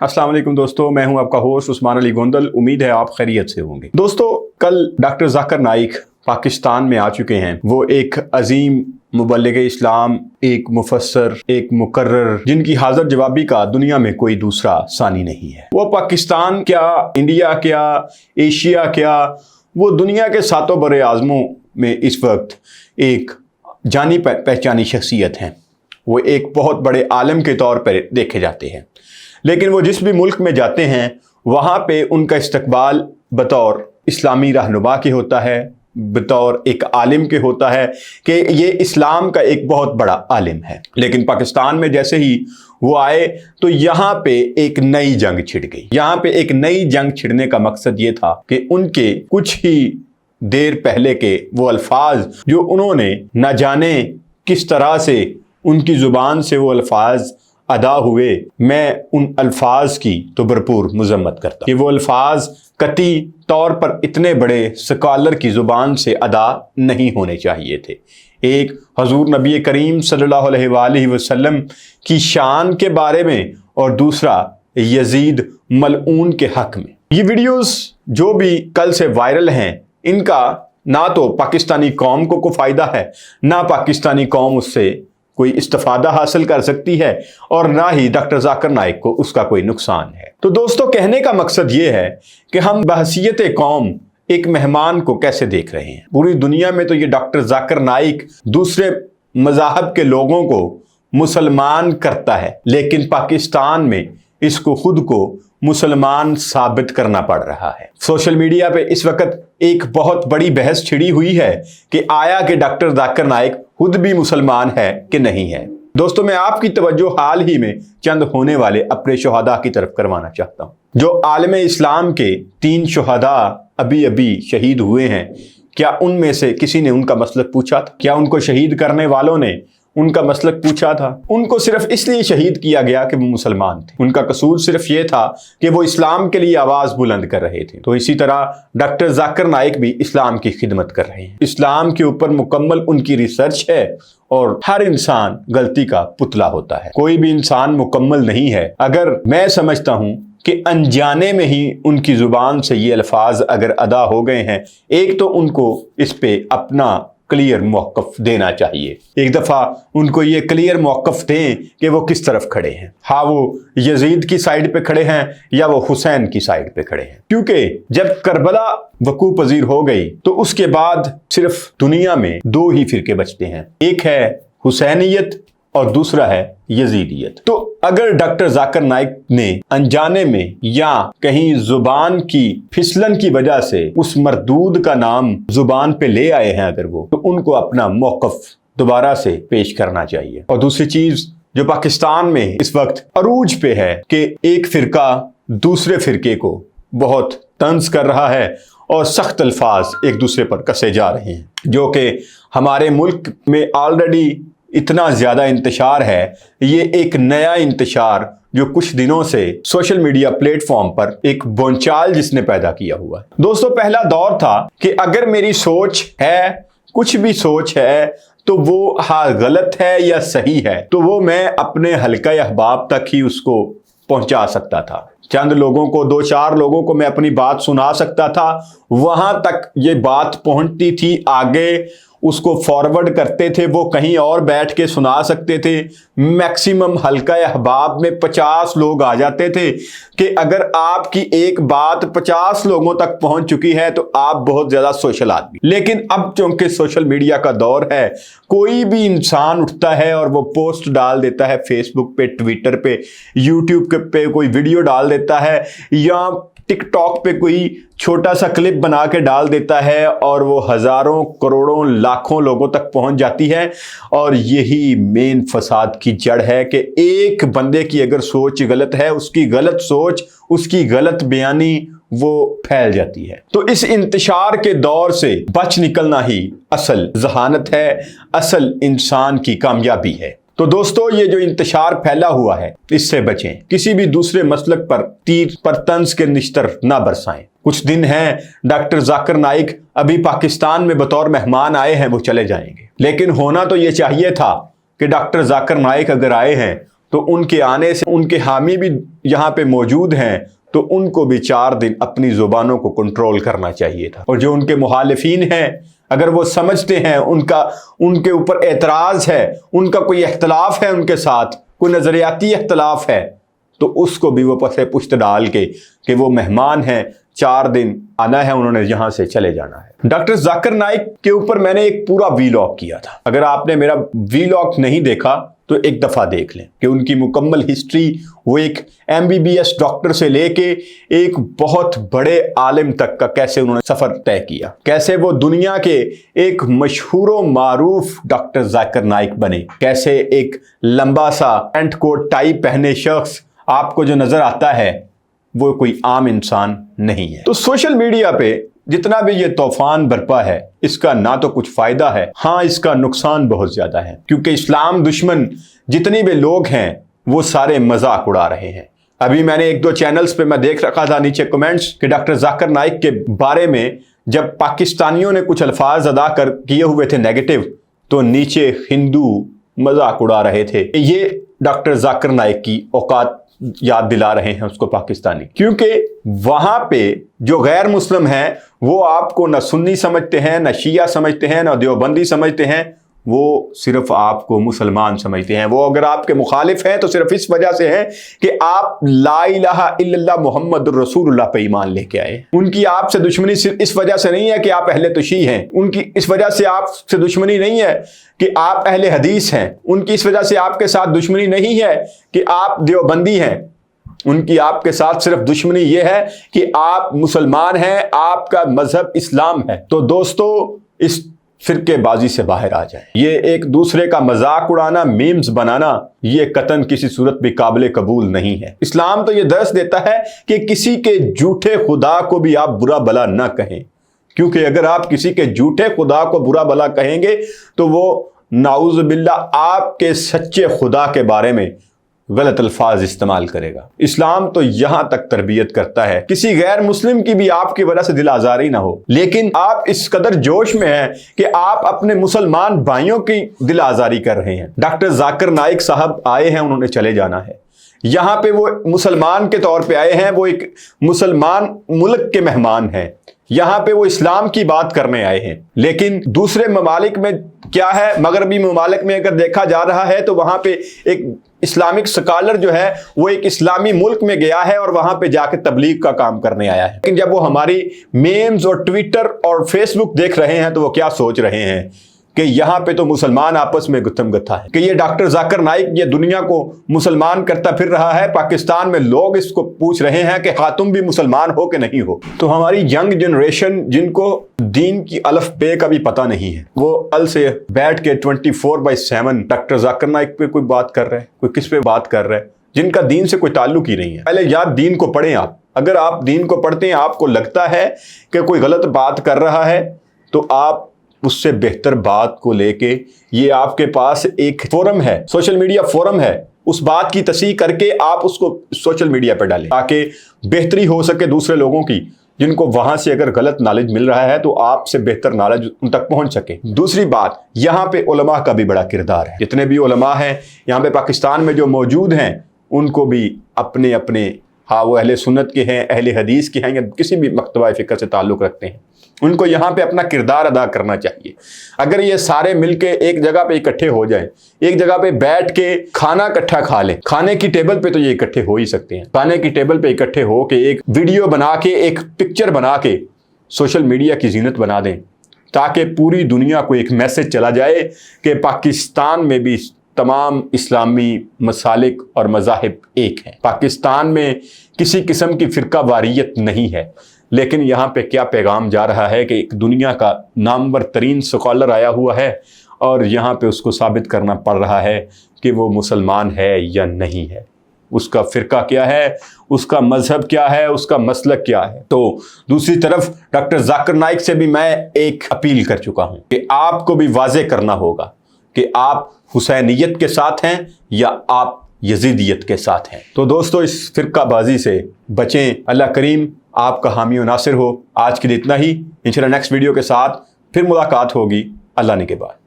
अस्सलाम वालेकुम दोस्तों, मैं हूं आपका होस्ट उस्मान अली गोंदल। उम्मीद है आप खैरियत से होंगे। दोस्तों, कल डॉक्टर जाकिर नाइक पाकिस्तान में आ चुके हैं। वो एक अजीम मुबल्लिग इस्लाम, एक मुफस्सर, एक मुकर्रर, जिनकी हाजिर जवाबी का दुनिया में कोई दूसरा सानी नहीं है। वो पाकिस्तान क्या, इंडिया क्या, एशिया क्या, वो दुनिया के सातों बड़े आज़मों में इस वक्त एक जानी पहचानी शख्सियत हैं। वो एक बहुत बड़े आलम के तौर पर देखे जाते हैं, लेकिन वो जिस भी मुल्क में जाते हैं वहाँ पे उनका इस्तकबाल बतौर इस्लामी रहनुमा के होता है, बतौर एक आलिम के होता है कि ये इस्लाम का एक बहुत बड़ा आलिम है। लेकिन पाकिस्तान में जैसे ही वो आए तो यहाँ पे एक नई जंग छिड़ गई। यहाँ पे एक नई जंग छिड़ने का मकसद ये था कि उनके कुछ ही देर पहले के वो अल्फाज जो उन्होंने न जाने किस तरह से उनकी ज़ुबान से वो अल्फाज अदा हुए, मैं उन अल्फाज की तो भरपूर मजम्मत करता कि वो अल्फाज कती तौर पर इतने बड़े स्कॉलर की ज़ुबान से अदा नहीं होने चाहिए थे। एक हजूर नबी करीम सल्लल्लाहु अलैहि वसल्लम की शान के बारे में और दूसरा यजीद मलऊन के हक में। ये वीडियोस जो भी कल से वायरल हैं, इनका ना तो पाकिस्तानी कौम को फ़ायदा है, ना पाकिस्तानी कौम उससे कोई इस्तिफादा हासिल कर सकती है, और ना ही डॉक्टर जाकिर नाइक को उसका कोई नुकसान है। तो दोस्तों, कहने का मकसद ये है कि हम बहसीयत कौम एक मेहमान को कैसे देख रहे हैं। पूरी दुनिया में तो ये डॉक्टर जाकिर नाइक दूसरे मज़ाहब के लोगों को मुसलमान करता है, लेकिन पाकिस्तान में इसको खुद को मुसलमान साबित करना पड़ रहा है। सोशल मीडिया पे इस वक्त एक बहुत बड़ी बहस छिड़ी हुई है कि आया कि डॉक्टर जाकिर नाइक खुद भी मुसलमान है कि नहीं है। दोस्तों, मैं आपकी तवज्जो हाल ही में चंद होने वाले अपने शुहदा की तरफ करवाना चाहता हूँ। जो आलम इस्लाम के 3 शुहदा अभी अभी शहीद हुए हैं, क्या उनमें से किसी ने उनका मसलक पूछा था? क्या उनको शहीद करने वालों ने उनका मसलक पूछा था? उनको सिर्फ इसलिए शहीद किया गया कि वो मुसलमान थे। उनका कसूर सिर्फ ये था कि वो इस्लाम के लिए आवाज़ बुलंद कर रहे थे। तो इसी तरह डॉक्टर जाकिर नाइक भी इस्लाम की खिदमत कर रहे हैं। इस्लाम के ऊपर मुकम्मल उनकी रिसर्च है, और हर इंसान गलती का पुतला होता है। कोई भी इंसान मुकम्मल नहीं है। अगर मैं समझता हूँ कि अनजाने में ही उनकी ज़ुबान से ये अल्फाज अगर अदा हो गए हैं, एक तो उनको इस पे अपना क्लियर मौक़िफ़ देना चाहिए। एक दफ़ा उनको ये क्लियर मौक़िफ़ दें कि वो किस तरफ खड़े हैं। हाँ, वो यजीद की साइड पे खड़े हैं या वो हुसैन की साइड पे खड़े हैं। क्योंकि जब करबला वकू पजीर हो गई तो उसके बाद सिर्फ दुनिया में 2 ही फ़िरके बचते हैं, एक है हुसैनियत और दूसरा है यजीदियत। तो अगर डॉक्टर जाकिर नाइक ने अनजाने में या कहीं जुबान की फिसलन की वजह से उस मरदूद का नाम जुबान पे ले आए हैं अगर वो, तो उनको अपना मौक़िफ़ दोबारा से पेश करना चाहिए। और दूसरी चीज जो पाकिस्तान में इस वक्त अरूज पे है कि एक फिरका दूसरे फिरके को बहुत तंज कर रहा है और सख्त अल्फाज एक दूसरे पर कसे जा रहे हैं, जो कि हमारे मुल्क में ऑलरेडी इतना ज़्यादा इंतशार है। ये एक नया इंतशार जो कुछ दिनों से सोशल मीडिया प्लेटफॉर्म पर एक बोलचाल जिसने पैदा किया हुआ है। दोस्तों, पहला दौर था कि अगर मेरी सोच है, कुछ भी सोच है, तो वो हाँ गलत है या सही है, तो वो मैं अपने हल्का अहबाब तक ही उसको पहुंचा सकता था। चंद लोगों को, 2-4 लोगों को मैं अपनी बात सुना सकता था, वहां तक ये बात पहुंचती थी। आगे उसको फॉरवर्ड करते थे, वो कहीं और बैठ के सुना सकते थे। मैक्सिमम हल्का अहबाब में 50 लोग आ जाते थे कि अगर आपकी एक बात 50 लोगों तक पहुंच चुकी है तो आप बहुत ज़्यादा सोशल आदमी। लेकिन अब चूंकि सोशल मीडिया का दौर है, कोई भी इंसान उठता है और वो पोस्ट डाल देता है फेसबुक पे, ट्विटर पे, यूट्यूब पे कोई वीडियो डाल देता है, या टिकटॉक पे कोई छोटा सा क्लिप बना के डाल देता है, और वो हज़ारों, करोड़ों, लाखों लोगों तक पहुंच जाती है। और यही मेन फसाद की जड़ है कि एक बंदे की अगर सोच गलत है, उसकी गलत सोच, उसकी गलत बयानी वो फैल जाती है। तो इस इंतशार के दौर से बच निकलना ही असल जहानत है, असल इंसान की कामयाबी है। तो दोस्तों, ये जो इंतशार फैला हुआ है, इससे बचें। किसी भी दूसरे मसलक पर तीर पर तंज के निश्तर ना बरसाएं। कुछ दिन हैं, डॉक्टर जाकिर नाइक अभी पाकिस्तान में बतौर मेहमान आए हैं, वो चले जाएंगे। लेकिन होना तो ये चाहिए था कि डॉक्टर जाकिर नाइक अगर आए हैं तो उनके आने से उनके हामी भी यहाँ पे मौजूद हैं, तो उनको भी 4 दिन अपनी ज़ुबानों को कंट्रोल करना चाहिए था। और जो उनके मुखालिफिन हैं, अगर वो समझते हैं उनके ऊपर एतराज़ है, उनका कोई इख्तलाफ है, उनके साथ कोई नज़रियाती इख्तलाफ है, तो उसको भी वो पसे पुश्त डाल के कि वो मेहमान हैं, 4 दिन आना है, उन्होंने यहाँ से चले जाना है। डॉक्टर जाकिर नाइक के ऊपर मैंने एक पूरा वीलॉग किया था। अगर आपने मेरा वीलॉग नहीं देखा तो एक दफ़ा देख लें कि उनकी मुकम्मल हिस्ट्री, वो एक MBBS डॉक्टर से लेके एक बहुत बड़े आलिम तक का कैसे उन्होंने सफ़र तय किया, कैसे वो दुनिया के एक मशहूर व मारूफ डॉक्टर जाकिर नाइक बने, कैसे एक लंबा सा पेंट कोट टाई पहने शख्स आपको जो नज़र आता है वो कोई आम इंसान नहीं है। तो सोशल मीडिया पे जितना भी ये तूफान बरपा है, इसका ना तो कुछ फ़ायदा है, हाँ इसका नुकसान बहुत ज़्यादा है, क्योंकि इस्लाम दुश्मन जितने भी लोग हैं वो सारे मजाक उड़ा रहे हैं। अभी मैंने 1-2 चैनल्स पे मैं देख रखा था नीचे कमेंट्स कि डॉक्टर जाकिर नाइक के बारे में जब पाकिस्तानियों ने कुछ अल्फाज अदा कर किए हुए थे नेगेटिव, तो नीचे हिंदू मजाक उड़ा रहे थे। ये डॉक्टर जाकिर नाइक की औकात याद दिला रहे हैं उसको पाकिस्तानी, क्योंकि वहां पे जो गैर मुस्लिम हैं वो आपको न सुन्नी समझते हैं, न शिया समझते हैं, न देवबंदी समझते हैं, वो सिर्फ आपको मुसलमान समझते हैं। वो अगर आपके मुखालिफ हैं तो सिर्फ इस वजह से हैं कि आप ला इलाहा इल्लल्लाह मुहम्मदुर रसूलुल्लाह पे ईमान लेके आए। उनकी आपसे दुश्मनी सिर्फ इस वजह से नहीं है कि आप अहले तशी हैं, उनकी इस वजह से आपसे दुश्मनी नहीं है कि आप अहले हदीस हैं, उनकी इस वजह से आपके साथ दुश्मनी नहीं है कि आप देवबंदी हैं, उनकी आपके साथ सिर्फ दुश्मनी ये है कि आप मुसलमान हैं, आपका मजहब इस्लाम है। तो दोस्तों, इस फिरकेबाजी से बाहर आ जाए। ये एक दूसरे का मजाक उड़ाना, मीम्स बनाना, ये कतन किसी सूरत भी काबिल कबूल नहीं है। इस्लाम तो ये दर्स देता है कि किसी के झूठे खुदा को भी आप बुरा भला ना कहें, क्योंकि अगर आप किसी के झूठे खुदा को बुरा भला कहेंगे तो वो नाउज़ बिल्लाह आपके सच्चे खुदा के बारे में गलत अल्फाज इस्तेमाल करेगा। इस्लाम तो यहां तक तरबियत करता है किसी गैर मुस्लिम की भी आपकी वजह से दिल आजारी ना हो, लेकिन आप इस कदर जोश में हैं कि आप अपने मुसलमान भाइयों की दिल आजारी कर रहे हैं। डॉक्टर जाकिर नाइक साहब आए हैं, उन्होंने चले जाना है। यहाँ पे वो मुसलमान के तौर पे आए हैं, वो एक मुसलमान मुल्क के मेहमान हैं, यहाँ पे वो इस्लाम की बात करने आए हैं। लेकिन दूसरे ममालिक में क्या है, मगरबी ममालिक में अगर देखा जा रहा है तो वहाँ पे एक इस्लामिक स्कॉलर जो है वो एक इस्लामी मुल्क में गया है और वहाँ पे जाके तबलीग का काम करने आया है। लेकिन जब वो हमारी मेम्स और ट्विटर और फेसबुक देख रहे हैं तो वो क्या सोच रहे हैं कि यहाँ पे तो मुसलमान आपस में गुत्थम गत्था है, कि ये डॉक्टर जाकिर नाइक ये दुनिया को मुसलमान करता फिर रहा है। पाकिस्तान में लोग इसको पूछ रहे हैं कि हाँ तुम भी मुसलमान हो कि नहीं हो। तो हमारी यंग जनरेशन जिनको दीन की अलफ बे का भी पता नहीं है, वो कल से बैठ के 24/7 डॉक्टर जाकिर नाइक पे कोई बात कर रहे हैं, कोई किस पे बात कर रहे हैं, जिनका दीन से कोई ताल्लुक ही नहीं है। पहले यार दीन को पढ़ें आप। अगर आप दीन को पढ़ते हैं, आपको लगता है कि कोई गलत बात कर रहा है, तो आप उससे बेहतर बात को लेके, ये आपके पास एक फोरम है, सोशल मीडिया फोरम है, उस बात की तस्दीक करके आप उसको सोशल मीडिया पर डालें ताकि बेहतरी हो सके दूसरे लोगों की, जिनको वहां से अगर गलत नॉलेज मिल रहा है तो आपसे बेहतर नॉलेज उन तक पहुंच सके। दूसरी बात, यहाँ पे उलमा का भी बड़ा किरदार है। जितने भी उलमा हैं यहाँ पे पाकिस्तान में जो मौजूद हैं, उनको भी अपने अपने, हाँ वो अहले सुन्नत के हैं, अहले हदीस के हैं, या किसी भी मकतबा फ़िक्र से ताल्लुक़ रखते हैं, उनको यहाँ पे अपना किरदार अदा करना चाहिए। अगर ये सारे मिलके एक जगह पे इकट्ठे हो जाएं, एक जगह पे बैठ के खाना इकट्ठा खा लें, खाने की टेबल पे तो ये इकट्ठे हो ही सकते हैं, खाने की टेबल पे इकट्ठे हो के एक वीडियो बना के, एक पिक्चर बना के सोशल मीडिया की जीनत बना दें, ताकि पूरी दुनिया को एक मैसेज चला जाए कि पाकिस्तान में भी तमाम इस्लामी मसालिक और मज़ाहिब एक हैं। पाकिस्तान में किसी किस्म की फ़िरका वारियत नहीं है। लेकिन यहाँ पे क्या पैगाम जा रहा है कि एक दुनिया का नामवर तरीन स्कॉलर आया हुआ है और यहाँ पे उसको साबित करना पड़ रहा है कि वो मुसलमान है या नहीं है, उसका फ़िरका क्या है, उसका मज़हब क्या है, उसका मसलक क्या है। तो दूसरी तरफ डॉक्टर जाकिर नाइक से भी मैं एक अपील कर चुका हूँ कि आपको भी वाज़े करना होगा कि आप हुसैनियत के साथ हैं या आप यजीदियत के साथ हैं। तो दोस्तों, इस फ़िरकाबाजी से बचें। अल्लाह करीम आपका हामी व नासिर हो। आज के लिए इतना ही। इंशाअल्लाह नेक्स्ट वीडियो के साथ फिर मुलाकात होगी अल्लाह ने के बाद।